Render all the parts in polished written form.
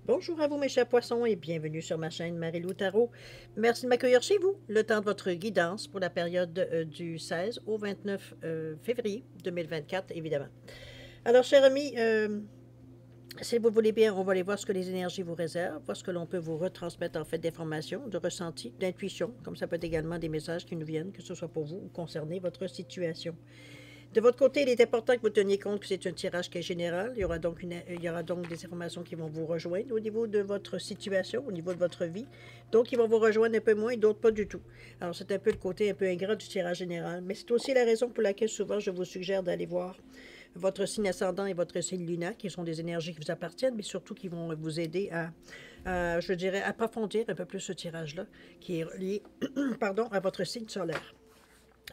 Bonjour à vous mes chers poissons et bienvenue sur ma chaîne Marie-Lou Tarot. Merci de m'accueillir chez vous, le temps de votre guidance pour la période du 16 au 29 février 2024, évidemment. Alors, chers amis, si vous voulez bien, on va aller voir ce que les énergies vous réservent, voir ce que l'on peut vous retransmettre en fait d'informations, de ressentis, d'intuition, comme ça peut être également des messages qui nous viennent, que ce soit pour vous ou concerner votre situation. De votre côté, il est important que vous teniez compte que c'est un tirage qui est général. Il y aura donc des informations qui vont vous rejoindre au niveau de votre situation, au niveau de votre vie. Donc, ils vont vous rejoindre un peu moins, d'autres pas du tout. Alors, c'est un peu le côté un peu ingrat du tirage général. Mais c'est aussi la raison pour laquelle souvent je vous suggère d'aller voir votre signe ascendant et votre signe lunaire, qui sont des énergies qui vous appartiennent, mais surtout qui vont vous aider je dirais, approfondir un peu plus ce tirage-là, qui est lié pardon, à votre signe solaire.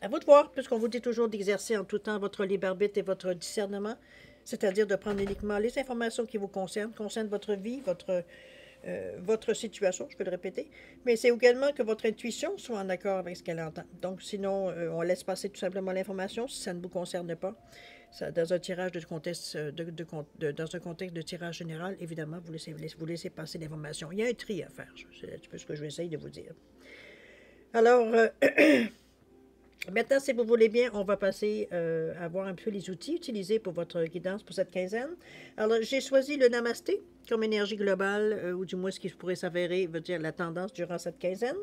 À vous de voir, puisqu'on vous dit toujours d'exercer en tout temps votre libre arbitre et votre discernement, c'est-à-dire de prendre uniquement les informations qui vous concernent votre vie, votre situation, je peux le répéter, mais c'est également que votre intuition soit en accord avec ce qu'elle entend. Donc, sinon, on laisse passer tout simplement l'information si ça ne vous concerne pas. Ça, dans un tirage de contexte, dans un contexte de tirage général, évidemment, vous laissez passer l'information. Il y a un tri à faire, c'est un petit peu ce que je vais essayer de vous dire. Alors, maintenant, si vous voulez bien, on va passer à voir un peu les outils utilisés pour votre guidance pour cette quinzaine. Alors, j'ai choisi le Namasté comme énergie globale, ou du moins ce qui pourrait s'avérer, veut dire la tendance durant cette quinzaine.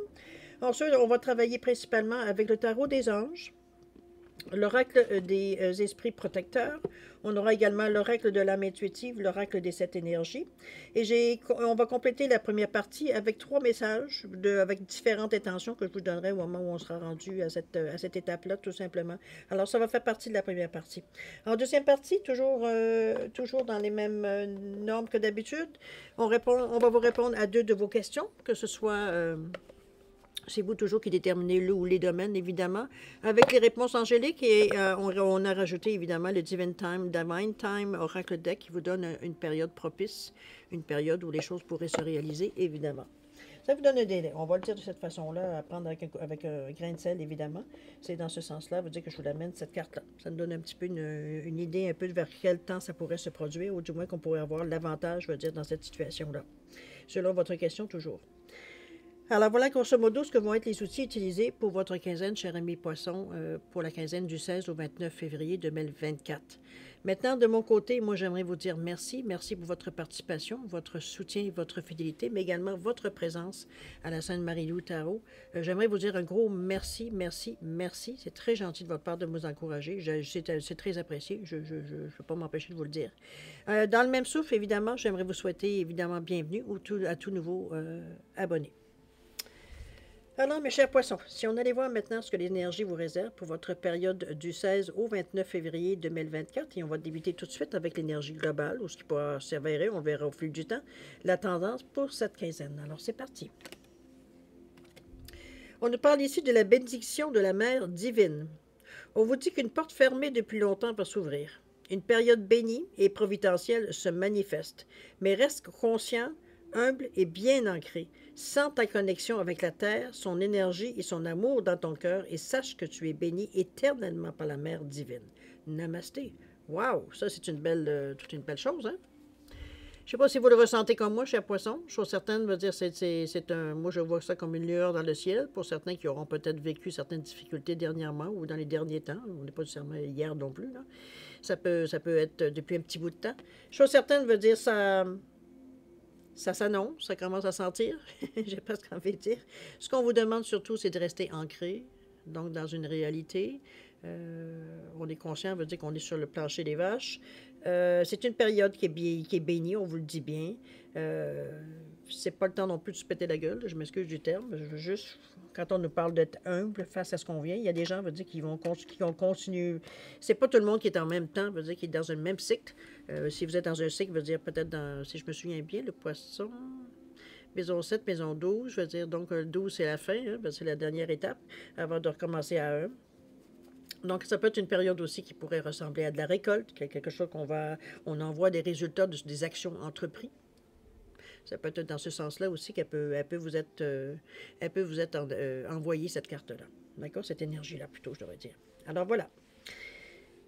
Ensuite, on va travailler principalement avec le tarot des anges, l'oracle des esprits protecteurs. On aura également l'oracle de l'âme intuitive, l'oracle des sept énergies. Et on va compléter la première partie avec 3 messages avec différentes intentions que je vous donnerai au moment où on sera rendu à cette étape-là, tout simplement. Alors, ça va faire partie de la première partie. En deuxième partie, toujours dans les mêmes normes que d'habitude, on va vous répondre à 2 de vos questions, que ce soit... c'est vous toujours qui déterminez le ou les domaines, évidemment. Avec les réponses angéliques, et on a rajouté évidemment le Divine Time Oracle Deck qui vous donne une période propice, une période où les choses pourraient se réaliser, évidemment. Ça vous donne un délai. On va le dire de cette façon-là, à prendre avec un grain de sel, évidemment. C'est dans ce sens-là, vous dire que je vous l'amène, cette carte-là. Ça nous donne un petit peu une idée un peu de vers quel temps ça pourrait se produire, ou du moins qu'on pourrait avoir l'avantage, je veux dire, dans cette situation-là. Selon votre question, toujours. Alors voilà grosso modo ce que vont être les outils utilisés pour votre quinzaine, cher ami poisson, pour la quinzaine du 16 au 29 février 2024. Maintenant, de mon côté, moi j'aimerais vous dire merci. Merci pour votre participation, votre soutien et votre fidélité, mais également votre présence à la Sainte Marie-Lou Tarot. J'aimerais vous dire un gros merci, merci, merci. C'est très gentil de votre part de nous encourager. C'est très apprécié. Je ne peux pas m'empêcher de vous le dire. Dans le même souffle, évidemment, j'aimerais vous souhaiter évidemment bienvenue à tout nouveau abonné. Alors, mes chers poissons, si on allait voir maintenant ce que l'énergie vous réserve pour votre période du 16 au 29 février 2024, et on va débuter tout de suite avec l'énergie globale, ou ce qui pourra s'avérer, on verra au fil du temps, la tendance pour cette quinzaine. Alors, c'est parti. On nous parle ici de la bénédiction de la Mère divine. On vous dit qu'une porte fermée depuis longtemps va s'ouvrir. Une période bénie et providentielle se manifeste, mais reste conscient, humble et bien ancré. Sens ta connexion avec la terre, son énergie et son amour dans ton cœur et sache que tu es béni éternellement par la Mère divine. Namasté. Waouh, ça c'est toute une belle chose, hein? Je ne sais pas si vous le ressentez comme moi, cher poisson. Je suis certaine, veut dire, moi je vois ça comme une lueur dans le ciel. Pour certains qui auront peut-être vécu certaines difficultés dernièrement ou dans les derniers temps. On n'est pas nécessairement hier non plus, là. Ça peut être depuis un petit bout de temps. Je suis certaine, veut dire, ça s'annonce, ça commence à sentir. J'ai pas ce qu'on veut dire. Ce qu'on vous demande surtout, c'est de rester ancré, donc dans une réalité. On est conscient, veut dire qu'on est sur le plancher des vaches. C'est une période qui est bénie, on vous le dit bien. C'est pas le temps non plus de se péter la gueule, je m'excuse du terme. Je veux juste, quand on nous parle d'être humble face à ce qu'on vient, il y a des gens, veut dire, qui vont continuer. C'est pas tout le monde qui est en même temps, veut dire, qui est dans un même cycle. Si vous êtes dans un cycle, veut dire peut-être si je me souviens bien, le poisson, maison 7, maison 12, je veux dire, donc le 12 c'est la fin, hein, c'est la dernière étape avant de recommencer à 1. Donc, ça peut être une période aussi qui pourrait ressembler à de la récolte, quelque chose on envoie des résultats des actions entreprises. Ça peut être dans ce sens-là aussi elle peut vous être envoyée cette carte-là. D'accord? Cette énergie-là, plutôt, je devrais dire. Alors, voilà.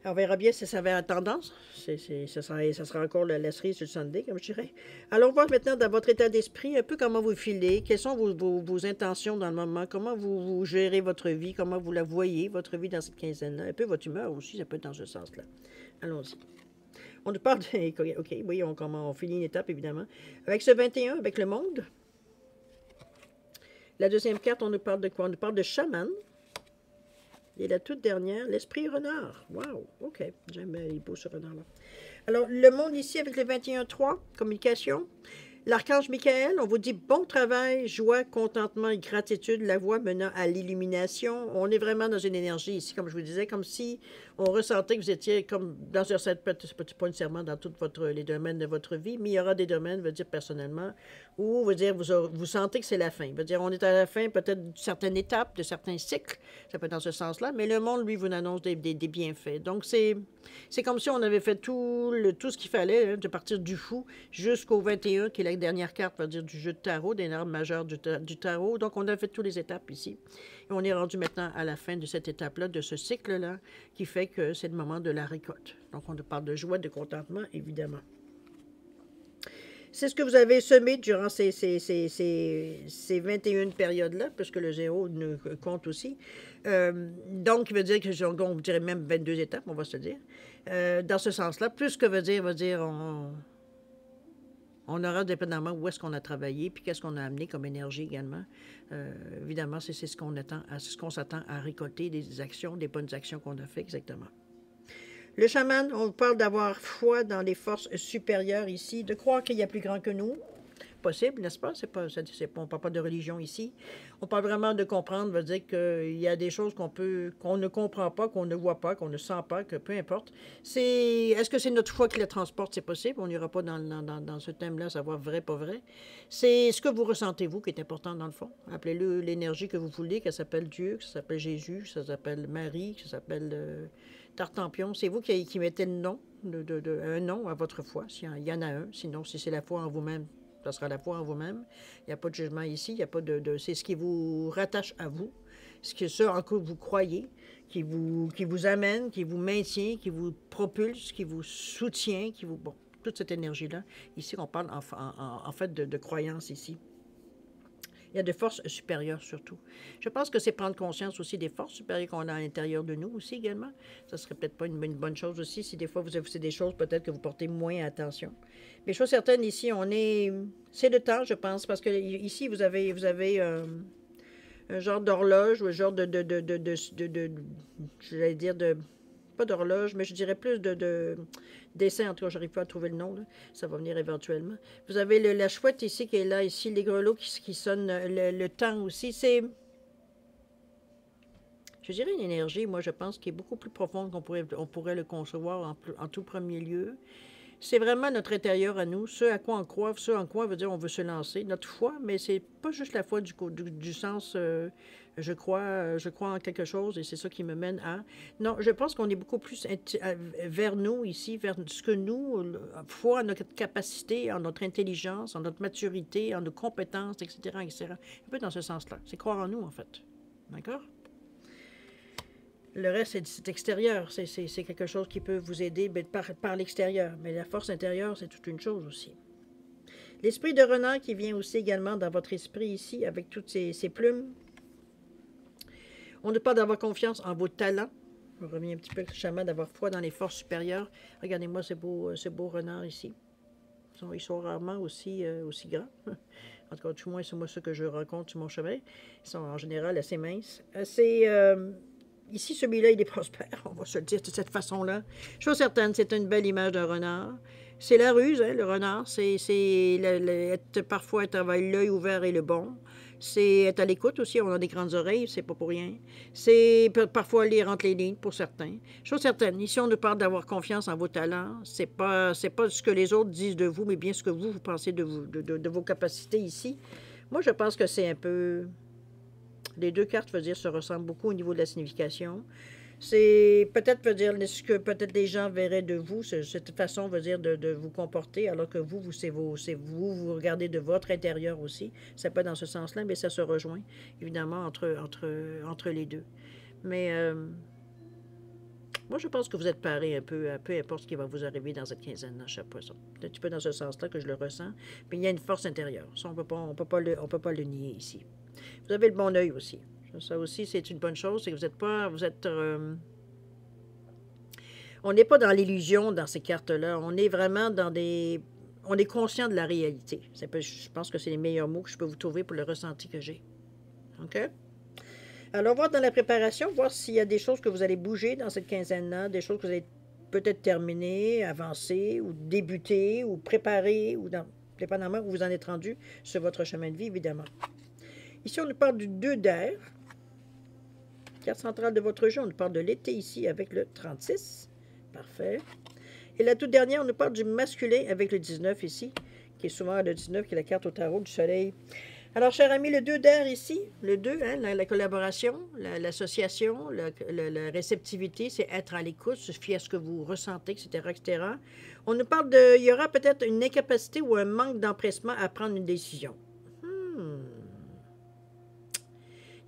On verra bien si ça va à tendance. Ça sera encore la cerise sur le sundae, comme je dirais. Allons voir maintenant dans votre état d'esprit, un peu comment vous filez, quelles sont vos intentions dans le moment, comment vous gérez votre vie, comment vous la voyez, votre vie dans cette quinzaine-là, un peu votre humeur aussi, ça peut être dans ce sens-là. Allons-y. On nous parle de... OK, oui, on finit une étape, évidemment. Avec ce 21, avec le monde. La deuxième carte, on nous parle de quoi? On nous parle de chaman. Et la toute dernière, l'esprit renard. Wow, OK. J'aime les beaux ce renard-là. Alors, le monde ici avec le 21-3, communication. L'archange Michael, on vous dit bon travail, joie, contentement et gratitude, la voie menant à l'illumination. On est vraiment dans une énergie ici, comme je vous disais, comme si on ressentait que vous étiez comme dans un pas nécessairement dans tous les domaines de votre vie, mais il y aura des domaines, veut dire personnellement, où vous sentez que c'est la fin. Veut dire, on est à la fin peut-être d'une certaine étape, de certains cycles, ça peut être dans ce sens-là, mais le monde, lui, vous annonce des bienfaits. Donc, c'est comme si on avait fait tout ce qu'il fallait, hein, de partir du fou jusqu'au 21, qui est la dernière carte, va dire, du jeu de tarot, des normes majeures du tarot. Donc, on a fait toutes les étapes ici. Et on est rendu maintenant à la fin de cette étape-là, de ce cycle-là, qui fait que c'est le moment de la récolte. Donc, on parle de joie, de contentement, évidemment. C'est ce que vous avez semé durant ces 21 périodes-là, puisque le zéro compte aussi. Donc, il veut dire que, on dirait même 22 étapes, on va se dire. Dans ce sens-là, plus que veut dire on aura dépendamment où est-ce qu'on a travaillé, puis qu'est-ce qu'on a amené comme énergie également. Évidemment, c'est ce qu'on attend, c'est ce qu'on s'attend à récolter, des actions, des bonnes actions qu'on a fait exactement. Le chaman, on parle d'avoir foi dans les forces supérieures ici, de croire qu'il y a plus grand que nous. Possible, n'est-ce pas? On ne parle pas de religion ici. On parle vraiment de comprendre, veut dire qu'il y a des choses qu'on ne comprend pas, qu'on ne voit pas, qu'on ne sent pas, que peu importe. Est-ce que c'est notre foi qui la transporte? C'est possible. On n'ira pas dans ce thème-là, savoir vrai, pas vrai. C'est ce que vous ressentez, vous, qui est important dans le fond. Appelez-le l'énergie que vous voulez, qu'elle s'appelle Dieu, que ça s'appelle Jésus, que ça s'appelle Marie, que ça s'appelle Tartampion. C'est vous qui mettez le nom, un nom à votre foi, s'il y en a un. Sinon, si c'est la foi en vous-même, ça sera la foi en vous-même. Il n'y a pas de jugement ici. Il n'y a pas c'est ce qui vous rattache à vous. Ce en quoi vous croyez, qui vous amène, qui vous maintient, qui vous propulse, qui vous soutient, Bon, toute cette énergie-là. Ici, on parle en fait de croyance ici. Il y a des forces supérieures surtout. Je pense que c'est prendre conscience aussi des forces supérieures qu'on a à l'intérieur de nous aussi également. Ça serait peut-être pas une bonne chose aussi si des fois c'est des choses peut-être que vous portez moins attention. Mais chose certaine, ici, c'est le temps, je pense, parce que ici, vous avez un genre d'horloge ou un genre j'allais dire pas d'horloge, mais je dirais plus de dessin, en tout cas, j'arrive pas à trouver le nom, là. Ça va venir éventuellement. Vous avez la chouette ici qui est là, ici, les grelots qui sonnent le temps aussi. C'est, je dirais, une énergie, moi, je pense, qui est beaucoup plus profonde qu'on pourrait le concevoir en tout premier lieu. C'est vraiment notre intérieur à nous, ce à quoi on croit, ce en quoi veut dire on veut se lancer, notre foi, mais c'est pas juste la foi du sens je crois en quelque chose et c'est ça qui me mène à... Non, je pense qu'on est beaucoup plus vers nous ici, vers ce que nous, foi en notre capacité, en notre intelligence, en notre maturité, en nos compétences, etc., etc. Un peu dans ce sens-là. C'est croire en nous, en fait. D'accord? Le reste, c'est extérieur. C'est quelque chose qui peut vous aider par l'extérieur. Mais la force intérieure, c'est toute une chose aussi. L'esprit de renard qui vient aussi également dans votre esprit ici, avec toutes ces plumes. On ne parle d'avoir confiance en vos talents. Je reviens un petit peu chaman, d'avoir foi dans les forces supérieures. Regardez-moi ce beau renard ici. Ils sont rarement aussi grands. En tout cas, tout moins, c'est moi ce que je rencontre sur mon chemin. Ils sont en général assez minces. Ici, celui-là, il est prospère, on va se le dire de cette façon-là. Chose certaine, c'est une belle image d'un renard. C'est la ruse, hein, le renard. Parfois être avec l'œil ouvert et le bon. C'est être à l'écoute aussi. On a des grandes oreilles, c'est pas pour rien. C'est parfois lire entre les lignes pour certains. Chose certaine, ici, on nous parle d'avoir confiance en vos talents. C'est pas ce que les autres disent de vous, mais bien ce que vous pensez de vos capacités ici. Moi, je pense que c'est un peu... Les deux cartes, veut dire, se ressemblent beaucoup au niveau de la signification. C'est peut-être, veut dire, ce que peut-être les gens verraient de vous, cette façon, veut dire, de vous comporter, alors que vous vous regardez de votre intérieur aussi. C'est pas dans ce sens-là, mais ça se rejoint, évidemment, entre les deux. Mais Moi, je pense que vous êtes paré un peu, à peu importe ce qui va vous arriver dans cette quinzaine dans chaque poisson. C'est un petit peu dans ce sens-là que je le ressens. Mais il y a une force intérieure. Ça, on peut pas le nier ici. Vous avez le bon œil aussi. Ça aussi, c'est une bonne chose. C'est que vous êtes pas... Vous êtes... on n'est pas dans l'illusion dans ces cartes-là. On est vraiment dans des... On est conscient de la réalité. Je pense que c'est les meilleurs mots que je peux vous trouver pour le ressenti que j'ai. OK? Alors, voir dans la préparation, voir s'il y a des choses que vous allez bouger dans cette quinzaine-là, des choses que vous allez peut-être terminer, avancer, ou débuter, ou préparer, ou dépendamment où vous en êtes rendu sur votre chemin de vie, évidemment. Ici, on nous parle du 2 d'air. Carte centrale de votre jeu, on nous parle de l'été ici avec le 36. Parfait. Et la toute dernière, on nous parle du masculin avec le 19 ici, qui est souvent le 19, qui est la carte au tarot du soleil. Alors, cher ami, le 2 d'air ici, le 2, hein, la collaboration, l'association, la réceptivité, c'est être à l'écoute, se fier à ce que vous ressentez, etc., etc. On nous parle de, il y aura peut-être une incapacité ou un manque d'empressement à prendre une décision.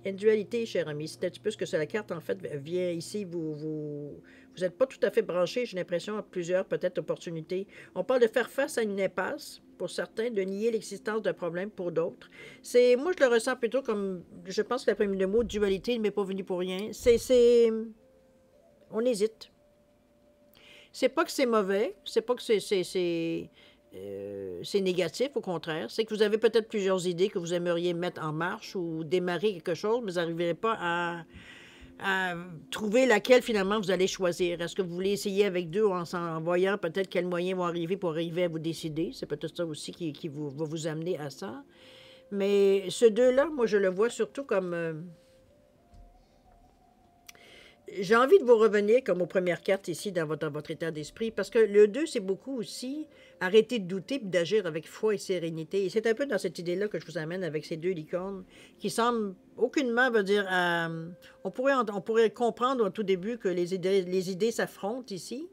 Il y a une dualité, cher ami. C'est un petit peu ce que c'est la carte, en fait, vient ici. Vous n'êtes pas tout à fait branché, j'ai l'impression, à plusieurs, peut-être, opportunités. On parle de faire face à une impasse, pour certains, de nier l'existence d'un problème pour d'autres. Moi, je le ressens plutôt comme, je pense que le mot dualité ne m'est pas venu pour rien. On hésite. C'est pas que c'est mauvais, c'est pas que c'est négatif, au contraire. C'est que vous avez peut-être plusieurs idées que vous aimeriez mettre en marche ou démarrer quelque chose, mais vous n'arriverez pas à trouver laquelle finalement vous allez choisir. Est-ce que vous voulez essayer avec deux en voyant peut-être quels moyens vont arriver pour arriver à vous décider? C'est peut-être ça aussi qui va vous amener à ça. Mais ce deux-là, moi, je le vois surtout comme... j'ai envie de vous revenir comme aux premières cartes ici dans votre état d'esprit, parce que le 2, c'est beaucoup aussi arrêter de douter et d'agir avec foi et sérénité. Et c'est un peu dans cette idée-là que je vous amène avec ces deux licornes qui semblent aucunement, veut dire, on pourrait comprendre au tout début que les idées s'affrontent ici,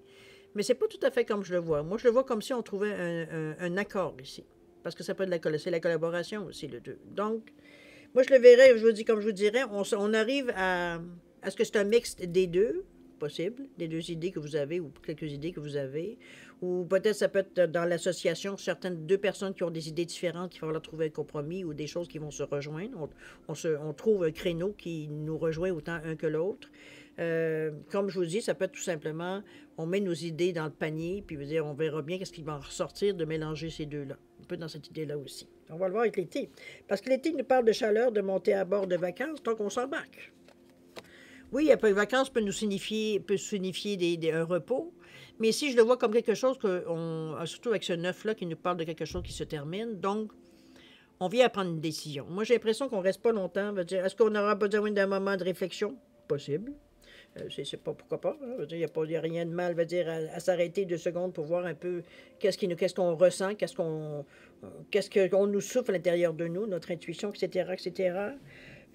mais c'est pas tout à fait comme je le vois. Moi, je le vois comme si on trouvait un accord ici, parce que ça peut être c'est la collaboration aussi, le 2. Donc, moi, je le verrais, je vous dis, comme je vous dirais, on arrive à... Est-ce que c'est un mix des deux? Possible. Des deux idées que vous avez ou quelques idées que vous avez. Ou peut-être ça peut être dans l'association, certaines deux personnes qui ont des idées différentes qui vont leur trouver un compromis ou des choses qui vont se rejoindre. On trouve un créneau qui nous rejoint autant un que l'autre. Comme je vous dis, ça peut être tout simplement, on met nos idées dans le panier, puis dire, on verra bien qu'est-ce qui va en ressortir de mélanger ces deux-là. Un peu dans cette idée-là aussi. On va le voir avec l'été. Parce que l'été nous parle de chaleur, de monter à bord de vacances, donc on s'embarque. Oui, les vacances peut signifier un repos, mais ici, je le vois comme quelque chose surtout avec ce 9-là qui nous parle de quelque chose qui se termine, donc on vient à prendre une décision. Moi, j'ai l'impression qu'on ne reste pas longtemps. Est-ce qu'on aura besoin d'un moment de réflexion? Possible. C'est pas pourquoi pas. Hein? Il n'y a rien de mal à s'arrêter 2 secondes pour voir un peu qu'est-ce qu'on ressent, qu'est-ce qu'on nous souffle à l'intérieur de nous, notre intuition, etc., etc.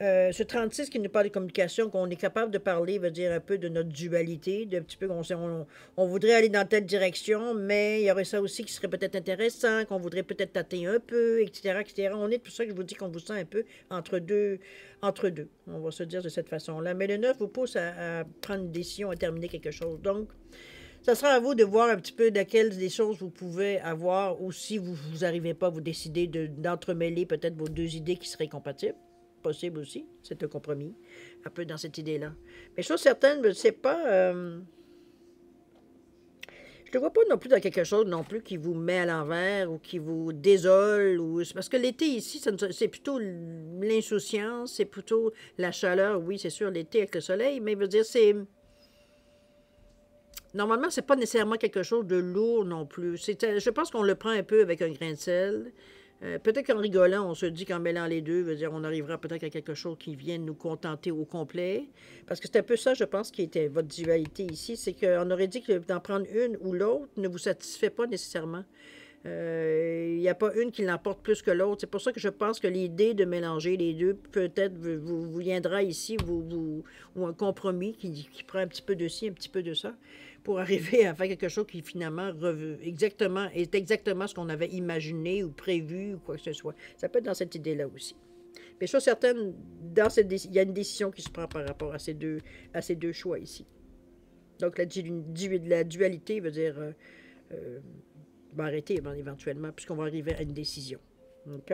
Ce 36 qui nous parle de communication, qu'on est capable de parler, veut dire un peu de notre dualité, d'un petit peu on voudrait aller dans telle direction, mais il y aurait ça aussi qui serait peut-être intéressant, qu'on voudrait peut-être tâter un peu, etc., etc. On est pour ça que je vous dis qu'on vous sent un peu entre deux. On va se dire de cette façon-là. Mais le 9 vous pousse à prendre une décision, à terminer quelque chose. Donc, ça sera à vous de voir un petit peu laquelle des choses vous pouvez avoir, ou si vous n'arrivez pas à vous décider d'entremêler peut-être vos deux idées qui seraient compatibles. Possible aussi, c'est un compromis, un peu dans cette idée-là. Mais chose certaine, c'est pas... je ne vois pas non plus dans quelque chose non plus qui vous met à l'envers ou qui vous désole. Parce que l'été ici, c'est plutôt l'insouciance, c'est plutôt la chaleur. Oui, c'est sûr, l'été avec le soleil, mais veut dire, normalement, c'est pas nécessairement quelque chose de lourd non plus. Je pense qu'on le prend un peu avec un grain de sel. Peut-être qu'en rigolant, on se dit qu'en mêlant les deux, veut dire, on arrivera peut-être à quelque chose qui vienne nous contenter au complet. Parce que c'est un peu ça, je pense, qui était votre dualité ici. C'est qu'on aurait dit que d'en prendre une ou l'autre ne vous satisfait pas nécessairement. Il n'y a pas une qui l'emporte plus que l'autre. C'est pour ça que je pense que l'idée de mélanger les deux, peut-être, vous viendra ici, ou un compromis qui prend un petit peu de ci, un petit peu de ça, pour arriver à faire quelque chose qui, finalement, est exactement ce qu'on avait imaginé ou prévu ou quoi que ce soit. Ça peut être dans cette idée-là aussi. Mais chose certaine, il y a une décision qui se prend par rapport à ces deux choix ici. Donc, la dualité veut dire va arrêter éventuellement, puisqu'on va arriver à une décision. OK?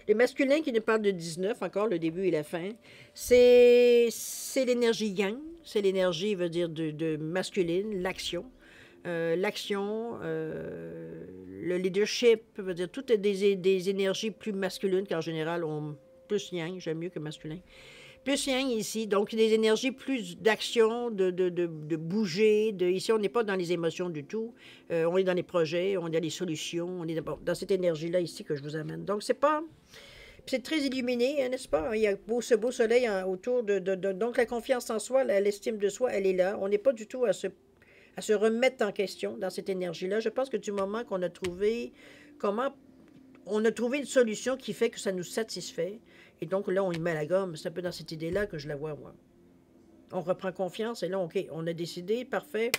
Le masculin qui nous parle de 19, encore le début et la fin, c'est l'énergie yang, c'est l'énergie, veut dire, de masculine, l'action. Le leadership, veut dire, toutes des énergies plus masculines qu'en général, plus yang, j'aime mieux que masculin. Plus yang ici, donc des énergies plus d'action, de bouger. Ici, on n'est pas dans les émotions du tout. On est dans les projets, on est dans les solutions. On est dans cette énergie-là ici que je vous amène. Donc, c'est pas... C'est très illuminé, hein, n'est-ce pas? Il y a ce beau soleil autour Donc, la confiance en soi, l'estime de soi, elle est là. On n'est pas du tout à se remettre en question dans cette énergie-là. Je pense que du moment qu'on a trouvé on a trouvé une solution qui fait que ça nous satisfait, et donc là, on y met la gomme. C'est un peu dans cette idée-là que je la vois, moi. On reprend confiance, et là, OK, on a décidé, parfait,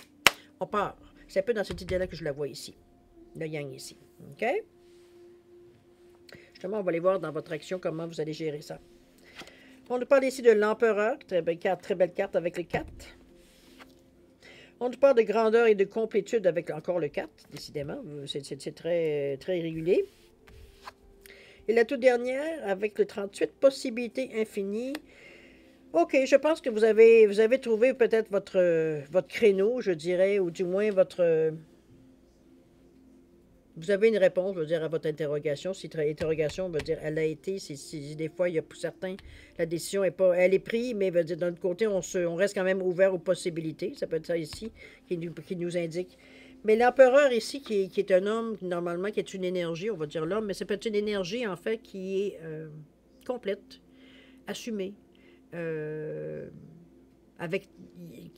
on part. C'est un peu dans cette idée-là que je la vois ici. Le yang ici. OK? Justement, on va aller voir dans votre action comment vous allez gérer ça. On nous parle ici de l'empereur, très belle carte avec le 4. On nous parle de grandeur et de complétude avec encore le 4, décidément. C'est très, très régulier. Et la toute dernière, avec le 38, possibilité infinie. OK, je pense que vous avez trouvé peut-être votre créneau, je dirais, ou du moins vous avez une réponse, je veux dire, à votre interrogation. Si interrogation veut dire elle a été, si des fois, il y a pour certains, la décision est pas, elle est prise, mais veut dire d'un autre côté, on reste quand même ouvert aux possibilités. Ça peut être ça ici qui nous indique. Mais l'empereur ici, qui est un homme, normalement, qui est une énergie, on va dire l'homme, mais ça peut être une énergie, en fait, qui est complète, assumée, avec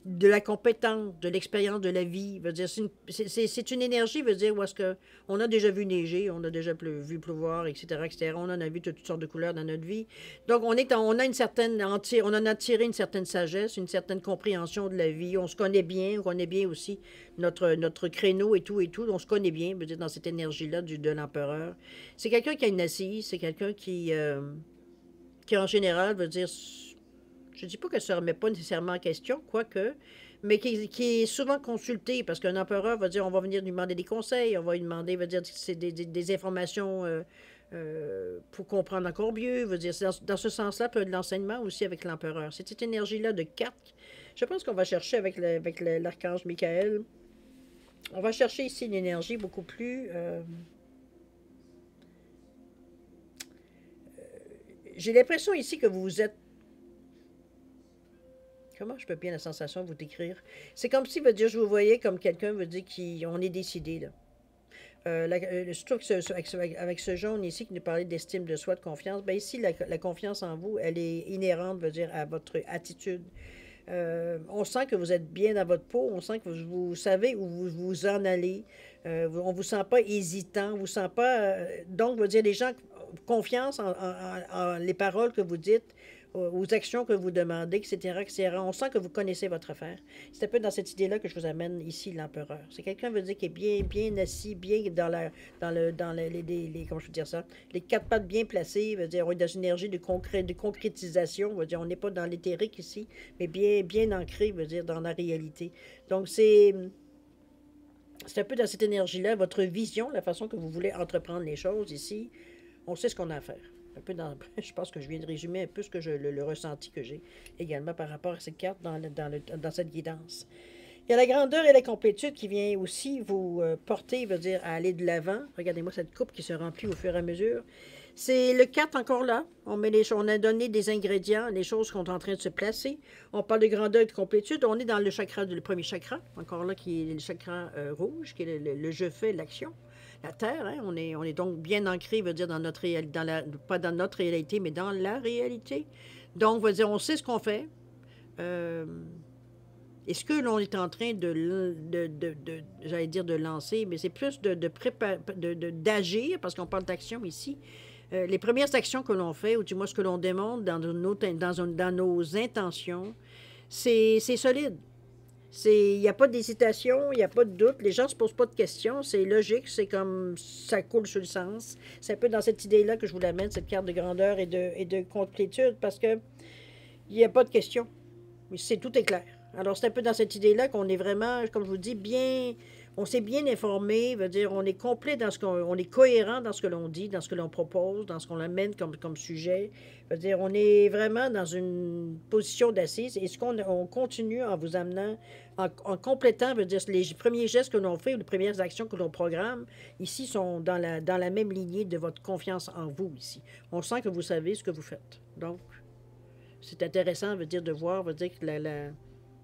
de la compétence, de l'expérience de la vie. Veut dire, c'est une énergie, veut dire, où est-ce qu'on a déjà vu neiger, on a déjà vu pleuvoir, etc., etc. On en a vu toutes sortes de couleurs dans notre vie. Donc, on en a tiré une certaine sagesse, une certaine compréhension de la vie. On se connaît bien, aussi notre créneau et tout. On se connaît bien, veut dire, dans cette énergie-là de l'empereur. C'est quelqu'un qui a une assise, c'est quelqu'un qui, en général, veut dire... Je ne dis pas qu'elle ne se remet pas nécessairement en question, quoique, mais qui est souvent consulté, parce qu'un empereur va dire, on va venir lui demander des conseils, on va lui demander, va dire, c'est des informations pour comprendre encore mieux, veut dire, dans ce sens-là, peut de l'enseignement aussi avec l'empereur. C'est cette énergie-là de 4. Je pense qu'on va chercher avec l'archange Michael. On va chercher ici une énergie beaucoup plus... J'ai l'impression ici que vous êtes... Comment je peux bien la sensation de vous décrire? C'est comme si, veut dire, je vous voyais comme quelqu'un, veut dire, on est décidé, là. Surtout avec ce jaune ici qui nous parlait d'estime de soi, de confiance, bien ici, la confiance en vous, elle est inhérente, veut dire, à votre attitude. On sent que vous êtes bien dans votre peau, on sent que vous savez où vous en allez, on ne vous sent pas hésitant, on ne vous sent pas... donc, veut dire, les gens, confiance en les paroles que vous dites, aux actions que vous demandez, etc., etc. On sent que vous connaissez votre affaire. C'est un peu dans cette idée-là que je vous amène ici, l'empereur. C'est quelqu'un, veut dire, qui est bien assis, bien comment je veux dire ça, les 4 pattes bien placées, veut dire, on est dans une énergie de concrétisation, veut dire, on n'est pas dans l'éthérique ici, mais bien ancré, veut dire, dans la réalité. Donc, c'est un peu dans cette énergie-là, votre vision, la façon que vous voulez entreprendre les choses ici, on sait ce qu'on a à faire. Un peu je pense que je viens de résumer un peu ce que le ressenti que j'ai également par rapport à cette carte dans cette guidance. Il y a la grandeur et la complétude qui vient aussi vous porter, veut dire, à aller de l'avant. Regardez-moi cette coupe qui se remplit au fur et à mesure. C'est le 4 encore là. On a donné des ingrédients, les choses qui sont en train de se placer. On parle de grandeur et de complétude. On est dans le premier chakra, encore là, qui est le chakra rouge, qui est le je fais, l'action. La Terre, hein, on est donc bien ancré, veut dire, dans notre réalité, pas dans notre réalité, mais dans la réalité. Donc, veut dire, on sait ce qu'on fait. Est-ce que l'on est en train j'allais dire de lancer, mais c'est plus d'agir, parce qu'on parle d'action ici. Les premières actions que l'on fait, ou du moins ce que l'on démontre dans nos intentions, c'est solide. Il n'y a pas d'hésitation, il n'y a pas de doute, les gens ne se posent pas de questions, c'est logique, c'est comme ça coule sur le sens. C'est un peu dans cette idée-là que je vous l'amène, cette carte de grandeur et de complétude, parce que il n'y a pas de question. Tout est clair. Alors, c'est un peu dans cette idée-là qu'on est vraiment, comme je vous dis, bien, on s'est bien informé, veut dire, on est complet dans ce on est cohérent dans ce que l'on dit, dans ce que l'on propose, dans ce qu'on amène comme sujet. Veut dire, on est vraiment dans une position d'assise et ce qu'on on continue en vous amenant, en complétant, veut dire, les premiers gestes que l'on fait ou les premières actions que l'on programme, ici, sont dans la même lignée de votre confiance en vous, ici. On sent que vous savez ce que vous faites. Donc, c'est intéressant, veut dire, de voir, veut dire que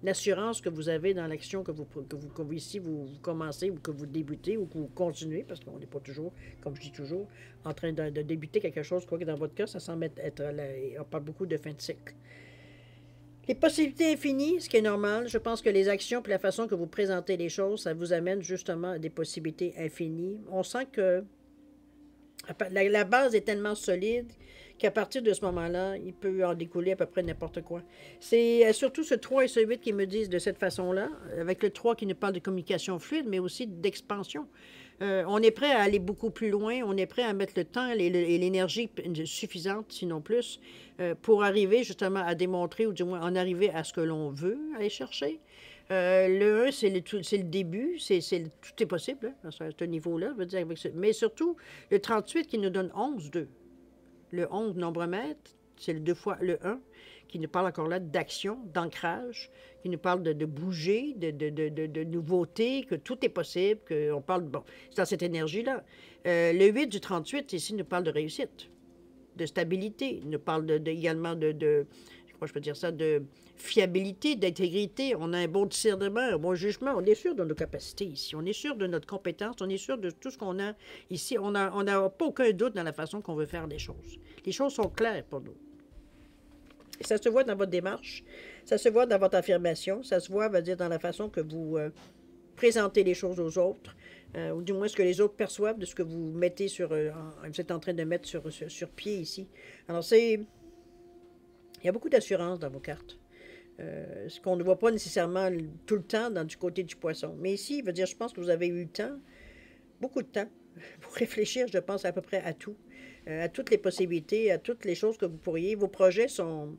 l'assurance que vous avez dans l'action que vous ici, vous commencez ou que vous débutez ou que vous continuez, parce qu'on n'est pas toujours, comme je dis toujours, en train de débuter quelque chose, quoique dans votre cas, ça semble être on parle beaucoup de fin de cycle. Les possibilités infinies, ce qui est normal, je pense que les actions et la façon que vous présentez les choses, ça vous amène justement à des possibilités infinies. On sent que la base est tellement solide qu'à partir de ce moment-là, il peut en découler à peu près n'importe quoi. C'est surtout ce 3 et ce 8 qui me disent de cette façon-là, avec le 3 qui nous parle de communication fluide, mais aussi d'expansion. On est prêt à aller beaucoup plus loin, on est prêt à mettre le temps et l'énergie suffisante, sinon plus, pour arriver justement à démontrer, ou du moins en arriver à ce que l'on veut aller chercher. Le 1, c'est le début, tout est possible hein, à ce niveau-là, mais surtout le 38 qui nous donne 11, 2. Le 11, nombre mètre, c'est le 2 fois le 1, qui nous parle encore là d'action, d'ancrage, qui nous parle de bouger, de nouveauté, que tout est possible, qu'on parle, bon, c'est dans cette énergie-là. Le 8 du 38, ici, nous parle de réussite, de stabilité, nous parle également comment je peux dire ça, de fiabilité, d'intégrité. On a un bon discernement, un bon jugement. On est sûr de nos capacités ici. On est sûr de notre compétence. On est sûr de tout ce qu'on a ici. On n'a pas aucun doute dans la façon qu'on veut faire les choses. Les choses sont claires pour nous. Et ça se voit dans votre démarche. Ça se voit dans votre affirmation. Ça se voit, dire, dans la façon que vous présentez les choses aux autres. Ou du moins ce que les autres perçoivent de ce que vous mettez vous êtes en train de mettre sur pied ici. Alors, il y a beaucoup d'assurance dans vos cartes. Ce qu'on ne voit pas nécessairement tout le temps du côté du poisson. Mais ici, je pense que vous avez eu le temps, beaucoup de temps, pour réfléchir, je pense, à peu près à tout, à toutes les possibilités, à toutes les choses que vous pourriez. Vos projets sont...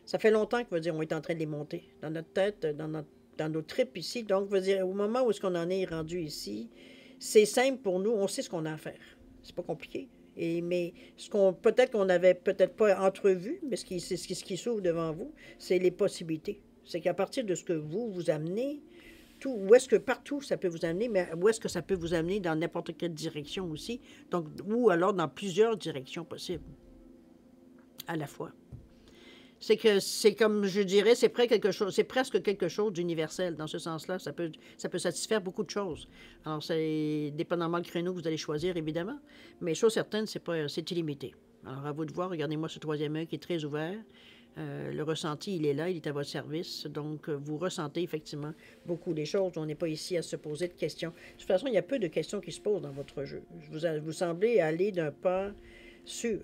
Ça fait longtemps que, on est en train de les monter dans notre tête, dans nos tripes ici. Donc, au moment où est-ce qu'on en est rendu ici, c'est simple pour nous, on sait ce qu'on a à faire. C'est pas compliqué. Mais peut-être qu'on n'avait peut-être pas entrevu, mais ce qui s'ouvre devant vous, c'est les possibilités. C'est qu'à partir de ce que vous amenez, où est-ce que partout ça peut vous amener, mais où est-ce que ça peut vous amener dans n'importe quelle direction aussi, donc, ou alors dans plusieurs directions possibles à la fois. C'est que c'est comme je dirais, c'est presque quelque chose d'universel dans ce sens-là. Ça peut satisfaire beaucoup de choses. Alors, c'est dépendamment du créneau que vous allez choisir, évidemment, mais chose certaine, c'est illimité. Alors, à vous de voir, regardez-moi ce troisième œil qui est très ouvert. Le ressenti, il est là, il est à votre service. Donc, vous ressentez effectivement beaucoup des choses. On n'est pas ici à se poser de questions. De toute façon, il y a peu de questions qui se posent dans votre jeu. Vous semblez aller d'un pas sûr.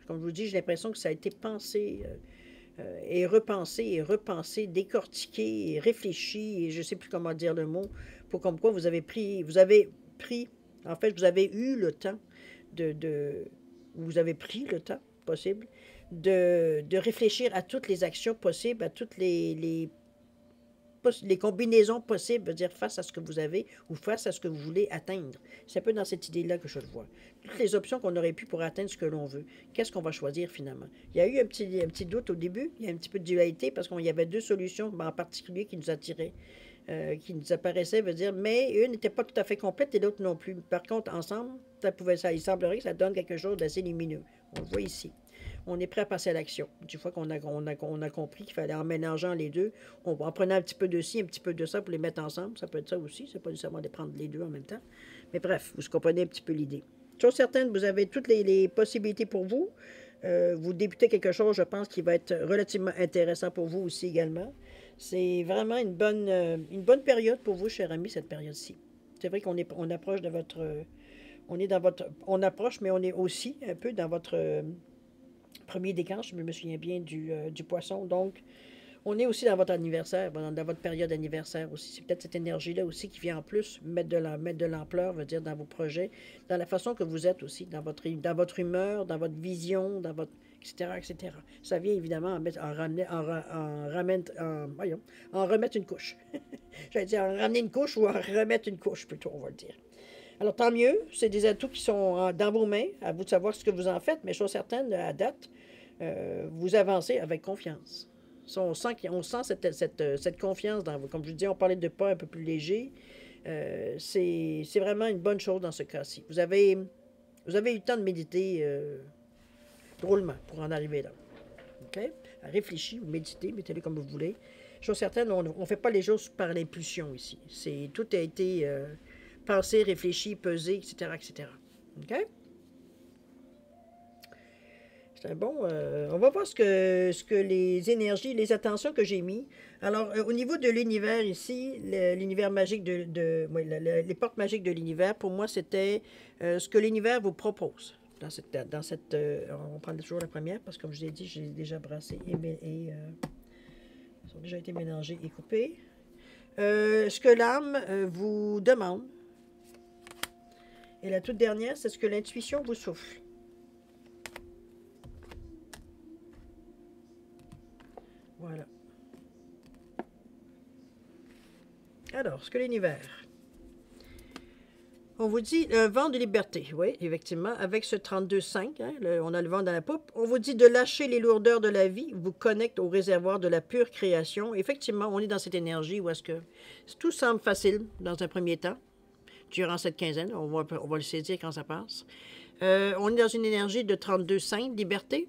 Comme je vous dis, j'ai l'impression que ça a été pensé et repensé, décortiqué et réfléchi, et je ne sais plus comment dire le mot, pour comme quoi vous avez pris, en fait, vous avez eu le temps vous avez pris le temps possible de réfléchir à toutes les actions possibles, à toutes les combinaisons possibles, veut dire face à ce que vous avez ou face à ce que vous voulez atteindre. C'est un peu dans cette idée-là que je le vois. Toutes les options qu'on aurait pu pour atteindre ce que l'on veut. Qu'est-ce qu'on va choisir finalement? Il y a eu un petit doute au début, il y a un petit peu de dualité parce qu'il y avait deux solutions en particulier qui nous attiraient, qui nous apparaissaient, veut dire, mais une n'était pas tout à fait complète et l'autre non plus. Par contre, ensemble, il semblerait que ça donne quelque chose d'assez lumineux. On le voit ici. On est prêt à passer à l'action. Une fois qu'on a compris qu'il fallait, en mélangeant les deux, en prenant un petit peu de ci, un petit peu de ça pour les mettre ensemble, ça peut être ça aussi, c'est pas nécessairement de prendre les deux en même temps. Mais bref, vous comprenez un petit peu l'idée. Chose certaine, vous avez toutes les possibilités pour vous. Vous débutez quelque chose, je pense, qui va être relativement intéressant pour vous aussi également. C'est vraiment une bonne période pour vous, cher ami, cette période-ci. C'est vrai on approche de votre... On approche, mais on est aussi un peu dans votre... premier décan, je me souviens bien du poisson. Donc, on est aussi dans votre anniversaire, dans votre période anniversaire aussi. C'est peut-être cette énergie-là aussi qui vient en plus mettre de l'ampleur, veut dire, dans vos projets, dans la façon que vous êtes aussi, dans votre humeur, dans votre vision, dans votre etc., etc. Ça vient évidemment voyons, en remettre une couche. J'allais dire en ramener une couche ou en remettre une couche, plutôt, on va le dire. Alors, tant mieux, c'est des atouts qui sont dans vos mains, à vous de savoir ce que vous en faites, mais chose certaine, à date, vous avancez avec confiance. Ça, on sent cette confiance dans vous. Comme je vous dis, on parlait de pas un peu plus léger. C'est vraiment une bonne chose dans ce cas-ci. Vous avez eu le temps de méditer drôlement pour en arriver là. OK? Réfléchissez, vous méditez, mettez-le comme vous voulez. Chose certaine, on ne fait pas les choses par l'impulsion ici. Tout a été pensé, réfléchi, pesé, etc., etc. OK? C'est bon. On va voir ce que les énergies, les attentions que j'ai mis. Alors, au niveau de l'univers ici, l'univers magique oui, les portes magiques de l'univers, pour moi, c'était ce que l'univers vous propose. On prend toujours la première, parce que comme je vous ai dit, j'ai déjà brassé et ils ont déjà été mélangés et coupés. Ce que l'âme vous demande. Et la toute dernière, c'est ce que l'intuition vous souffle. Voilà. Alors, ce que l'univers. On vous dit vent de liberté, oui, effectivement, avec ce 32,5, hein, on a le vent dans la poupe. On vous dit de lâcher les lourdeurs de la vie, vous connecte au réservoir de la pure création. Effectivement, on est dans cette énergie où est-ce que tout semble facile dans un premier temps, durant cette quinzaine, on va le saisir quand ça passe. On est dans une énergie de 32,5, liberté.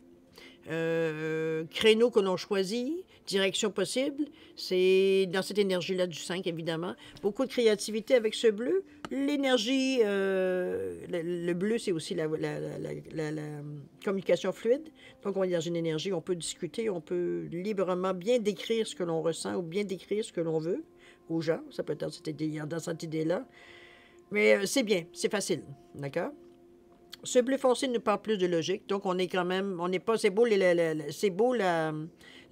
Créneau que l'on choisit, direction possible, c'est dans cette énergie-là du 5, évidemment. Beaucoup de créativité avec ce bleu. L'énergie, le bleu, c'est aussi la communication fluide. Donc, on est dans une énergie où on peut discuter, on peut librement bien décrire ce que l'on ressent ou bien décrire ce que l'on veut aux gens. Ça peut être dans cette idée-là. Mais c'est bien, c'est facile, d'accord? Ce bleu foncé nous parle plus de logique, donc on est quand même, on n'est pas, c'est beau, la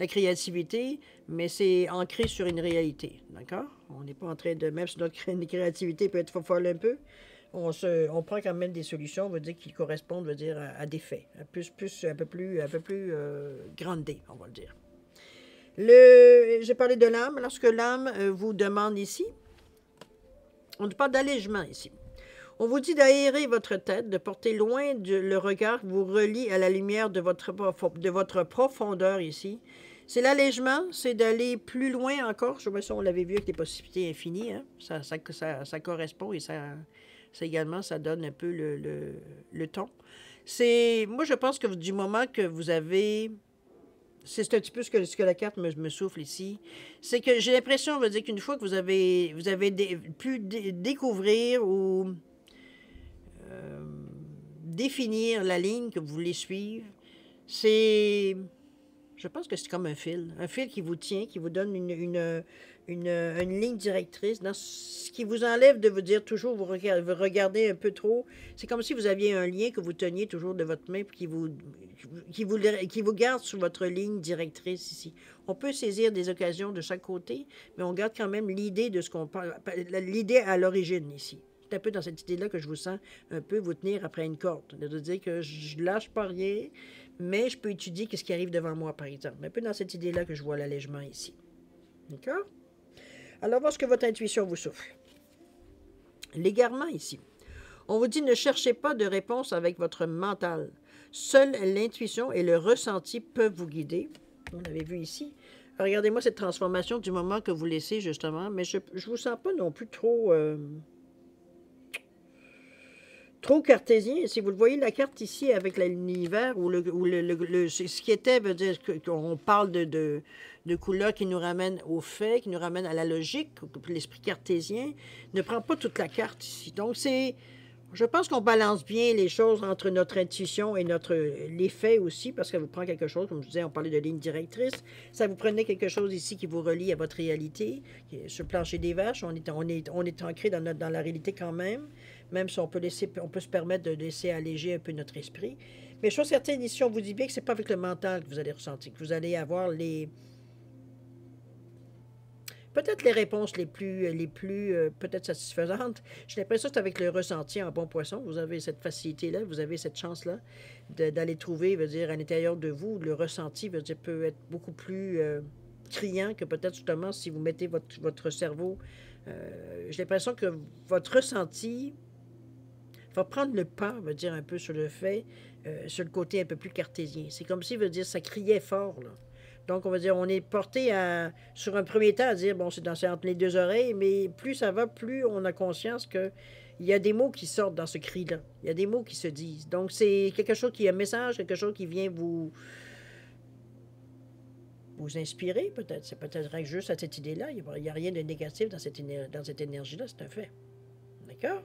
créativité, mais c'est ancré sur une réalité, d'accord? On n'est pas en train de, même si notre créativité peut être folle un peu, on prend quand même des solutions, on veut dire, qui correspondent, veut dire, à des faits, un peu plus grandé, on va le dire. J'ai parlé de l'âme, lorsque l'âme vous demande ici, on parle d'allègement ici. On vous dit d'aérer votre tête, de porter loin le regard qui vous relie à la lumière de votre profondeur ici. C'est l'allègement, c'est d'aller plus loin encore. Je sais pas si on l'avait vu avec les possibilités infinies. Hein? Ça correspond et ça également, ça donne un peu le ton. Moi, je pense que du moment que vous avez... C'est un petit peu ce que la carte me souffle ici. C'est que j'ai l'impression, on va dire qu'une fois que vous avez pu découvrir ou... définir la ligne que vous voulez suivre, je pense que c'est comme un fil qui vous tient, qui vous donne une ligne directrice, dans ce qui vous enlève de vous dire toujours, vous regardez un peu trop, c'est comme si vous aviez un lien que vous teniez toujours de votre main, puis qui vous garde sur votre ligne directrice ici. On peut saisir des occasions de chaque côté, mais on garde quand même l'idée de ce qu'on parle, l'idée à l'origine ici. C'est un peu dans cette idée-là que je vous sens un peu vous tenir après une corde. De dire que je lâche pas rien, mais je peux étudier ce qui arrive devant moi, par exemple. Un peu dans cette idée-là que je vois l'allègement ici. D'accord? Alors, voir ce que votre intuition vous souffle. L'égarement ici. On vous dit ne cherchez pas de réponse avec votre mental. Seule l'intuition et le ressenti peuvent vous guider. On l'avait vu ici. Regardez-moi cette transformation du moment que vous laissez, justement, mais je ne vous sens pas non plus trop cartésien. Si vous le voyez, la carte ici avec l'univers, ou ce qui était, veut dire qu'on parle de couleurs qui nous ramènent aux faits, qui nous ramènent à la logique, l'esprit cartésien, ne prend pas toute la carte ici. Donc, je pense qu'on balance bien les choses entre notre intuition et les faits aussi, parce que vous prenez quelque chose, comme je disais, on parlait de ligne directrice, ça vous prenait quelque chose ici qui vous relie à votre réalité. Sur le plancher des vaches, on est ancré dans la réalité quand même si on peut se permettre de laisser alléger un peu notre esprit. Mais chose certaine, ici, on vous dit bien que ce n'est pas avec le mental que vous allez ressentir, que vous allez avoir peut-être les réponses les plus peut-être satisfaisantes. J'ai l'impression que c'est avec le ressenti en bon poisson. Vous avez cette facilité-là, vous avez cette chance-là d'aller trouver, veut dire, à l'intérieur de vous, le ressenti, veut dire, peut être beaucoup plus criant que peut-être justement si vous mettez votre cerveau. J'ai l'impression que votre ressenti va prendre le pas, veut dire, un peu sur le fait, sur le côté un peu plus cartésien. C'est comme si, veut dire, ça criait fort, là. Donc, on va dire, on est porté à, sur un premier temps à dire, bon, c'est entre les deux oreilles, mais plus ça va, plus on a conscience que il y a des mots qui sortent dans ce cri-là. Il y a des mots qui se disent. Donc, c'est quelque chose qui est un message, quelque chose qui vient vous inspirer, peut-être. C'est peut-être juste à cette idée-là. Il n'y a rien de négatif dans cette énergie-là, c'est un fait. D'accord?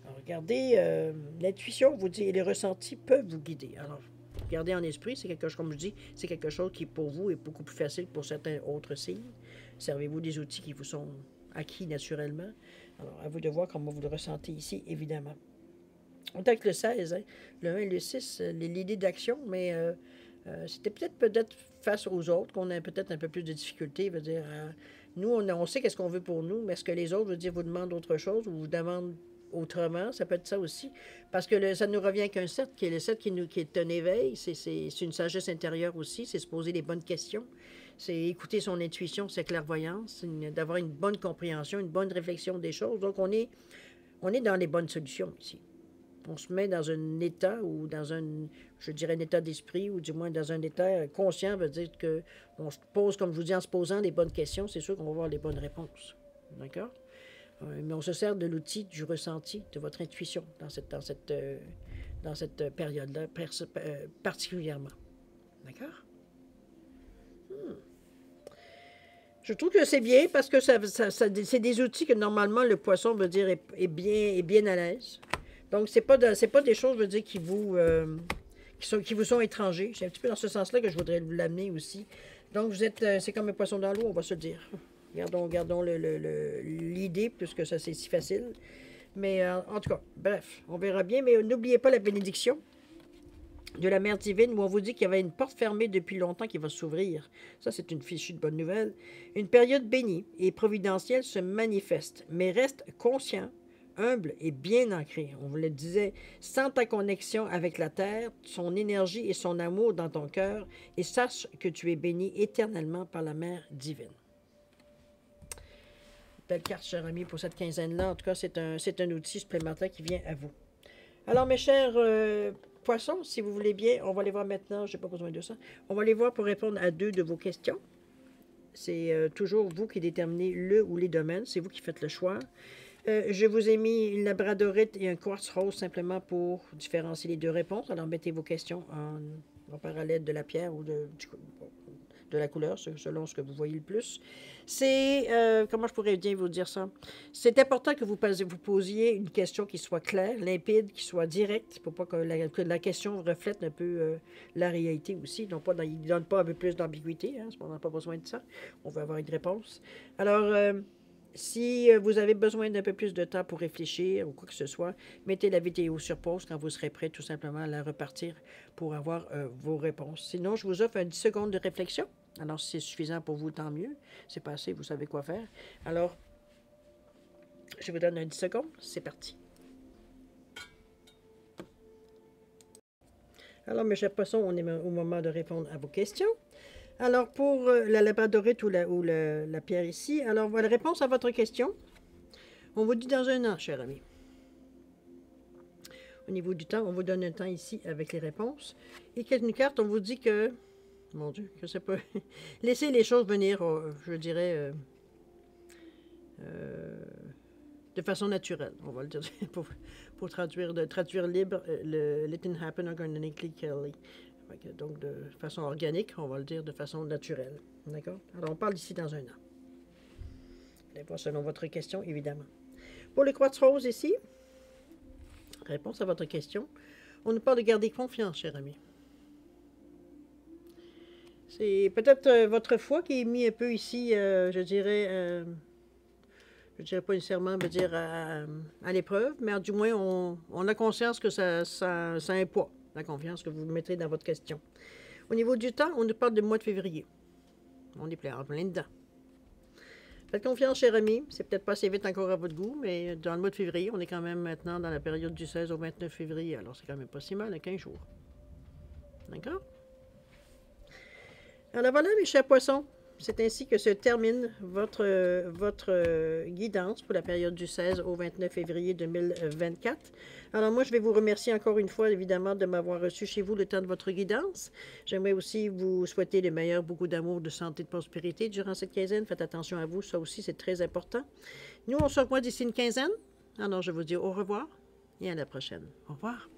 Alors, regardez, l'intuition vous dit, et les ressentis peuvent vous guider. Alors, gardez en esprit, c'est quelque chose, comme je dis, c'est quelque chose qui pour vous est beaucoup plus facile que pour certains autres signes. Servez-vous des outils qui vous sont acquis naturellement. Alors, à vous de voir comment vous le ressentez ici, évidemment. On est avec le 16, hein? Le 1 et le 6, l'idée d'action, mais c'était peut-être face aux autres qu'on a peut-être un peu plus de difficultés. Veut dire, nous, on sait qu'est-ce qu'on veut pour nous, mais est-ce que les autres, veut dire, vous demandent autre chose ou vous demandent autrement? Ça peut être ça aussi. Parce que ça nous revient qu'un 7, qui est le 7 qui est un éveil, c'est une sagesse intérieure aussi, c'est se poser les bonnes questions, c'est écouter son intuition, sa clairvoyance, d'avoir une bonne compréhension, une bonne réflexion des choses. Donc, on est dans les bonnes solutions ici. On se met dans un état ou dans je dirais, un état d'esprit ou du moins dans un état conscient, veut dire que on se pose, comme je vous dis, en se posant les bonnes questions, c'est sûr qu'on va avoir les bonnes réponses. D'accord? Mais on se sert de l'outil du ressenti, de votre intuition dans cette période-là, particulièrement. D'accord? Je trouve que c'est bien parce que c'est des outils que normalement le poisson veut dire est bien à l'aise. Donc, c'est pas des choses, je veux dire, qui vous sont étrangers. C'est un petit peu dans ce sens-là que je voudrais vous l'amener aussi. Donc, vous êtes, c'est comme un poisson dans l'eau, on va se le dire. Gardons l'idée, puisque ça, c'est si facile. Mais en tout cas, bref, on verra bien. Mais n'oubliez pas la bénédiction de la Mère divine où on vous dit qu'il y avait une porte fermée depuis longtemps qui va s'ouvrir. Ça, c'est une fichue de bonne nouvelle. Une période bénie et providentielle se manifeste, mais reste conscient, humble et bien ancré. On vous le disait, sens ta connexion avec la terre, son énergie et son amour dans ton cœur et sache que tu es béni éternellement par la Mère divine. Belle carte, cher ami, pour cette quinzaine-là. En tout cas, c'est un outil supplémentaire qui vient à vous. Alors, mes chers poissons, si vous voulez bien, on va les voir maintenant. Je n'ai pas besoin de ça. On va les voir pour répondre à 2 de vos questions. C'est toujours vous qui déterminez le ou les domaines. C'est vous qui faites le choix. Je vous ai mis une labradorite et un quartz rose simplement pour différencier les 2 réponses. Alors, mettez vos questions en parallèle de la pierre ou de la couleur, selon ce que vous voyez le plus. C'est, comment je pourrais bien vous dire ça? C'est important que vous posiez une question qui soit claire, limpide, qui soit directe, pour pas que la question reflète un peu la réalité aussi. Donc, il ne donne pas un peu plus d'ambiguïté, hein, on n'a pas besoin de ça. On veut avoir une réponse. Alors, si vous avez besoin d'un peu plus de temps pour réfléchir ou quoi que ce soit, mettez la vidéo sur pause quand vous serez prêt tout simplement à la repartir pour avoir vos réponses. Sinon, je vous offre un 10 secondes de réflexion. Alors, si c'est suffisant pour vous, tant mieux. C'est pas assez, vous savez quoi faire. Alors, je vous donne un 10 secondes. C'est parti. Alors, mes chers poissons, on est au moment de répondre à vos questions. Alors, pour la labradorite ou la pierre ici, alors, la réponse à votre question, on vous dit dans un an, cher ami. Au niveau du temps, on vous donne un temps ici avec les réponses. Et quelques cartes, on vous dit que, mon Dieu, je ne sais pas, laissez les choses venir, je dirais, de façon naturelle, on va le dire, pour traduire libre, le « It didn't happen organically, Kelly ». Donc, de façon organique, on va le dire de façon naturelle. D'accord? Alors, on parle ici dans un an. Allez voir selon votre question, évidemment. Pour le quartz rose ici, réponse à votre question, on nous parle de garder confiance, cher ami. C'est peut-être votre foi qui est mis un peu ici, je dirais pas nécessairement dire à l'épreuve, mais du moins, on a conscience que ça a un poids. La confiance que vous mettrez dans votre question. Au niveau du temps, on nous parle du mois de février. On est en plein dedans. Faites confiance, cher ami. C'est peut-être pas assez vite encore à votre goût, mais dans le mois de février, on est quand même maintenant dans la période du 16 au 29 février. Alors, c'est quand même pas si mal, à 15 jours. D'accord? Alors voilà, mes chers poissons. C'est ainsi que se termine votre guidance pour la période du 16 au 29 février 2024. Alors moi, je vais vous remercier encore une fois, évidemment, de m'avoir reçu chez vous le temps de votre guidance. J'aimerais aussi vous souhaiter le meilleur, beaucoup d'amour, de santé, de prospérité durant cette quinzaine. Faites attention à vous, ça aussi, c'est très important. Nous, on se revoit d'ici une quinzaine. Alors, je vous dis au revoir et à la prochaine. Au revoir.